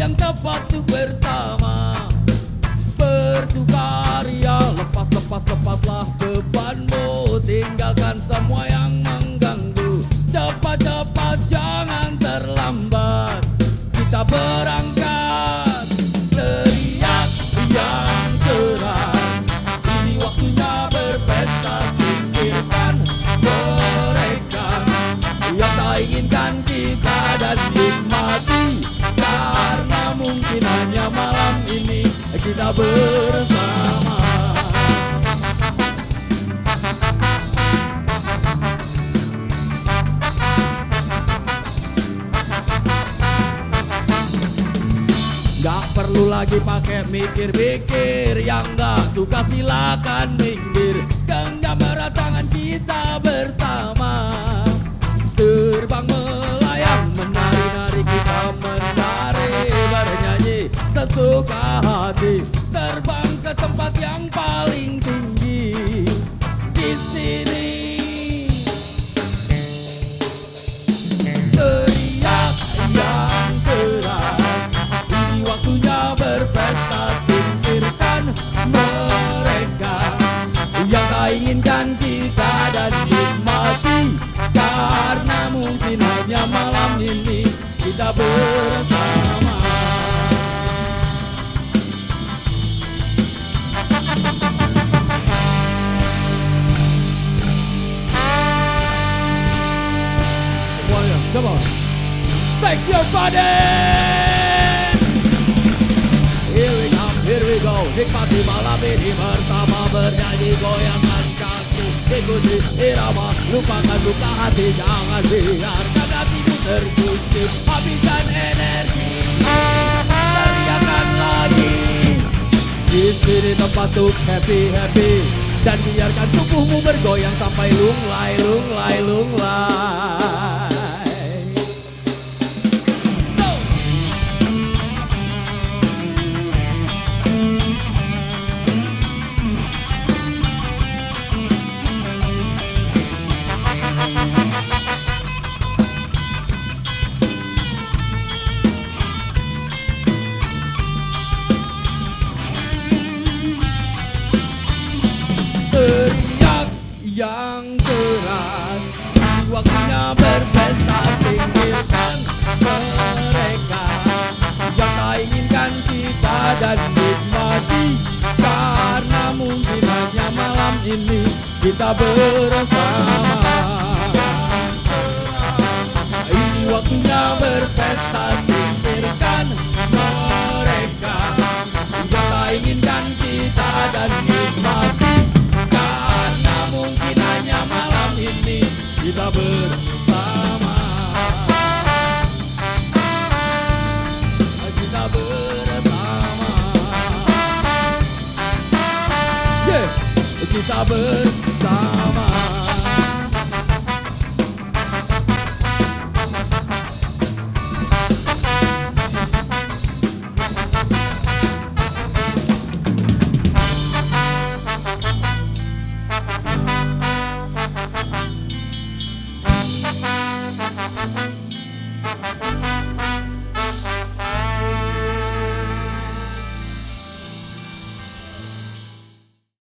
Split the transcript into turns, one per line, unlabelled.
yang tepat untuk bersama. Bersukaria, lepaslah bebanmu, tinggalkan semua yang mengganggu. Cepat-cepat jangan terlambat, kita berangkat. Teriak yang keras, ini waktunya berpesta. Singkirkan mereka yang tak inginkan kita, dan nikmati, karena mungkin hanya malam ini kita bersama. Gak perlu lagi pakai mikir-mikir, yang gak suka silakan minggir. Genggam erat tangan kita bersama, terbang melayang, menari-nari kita menari, bernyanyi sesuka hati, terbang ke tempat yang paling tinggi di sini. Teriak yang keras, ini waktunya berpesta. Singkirkan mereka yang tak inginkan kita, dan nikmati, karena mungkin hanya malam ini kita bersama. Semuanya, come on, thank your body. Here we go, nikmati malam ini bersama, bernyanyi goyangkan kaki, ikuti irama, lupakan luka hati, jangan biarkan hatimu terkunci. Habiskan energi, teriakan lagi, di sini tempat untuk happy, dan biarkan tubuhmu bergoyang sampai lunglai. Teriak yang keras, waktunya berpesta. Singkirkan mereka yang tak inginkan kita, dan nikmati, karena mungkin hanya malam ini kita bersama. Ini waktunya berpesta. Singkirkan mereka yang tak inginkan kita, dan nikmati, karena mungkin hanya malam ini kita bersama. Kita bersama, yeah, kita bersama.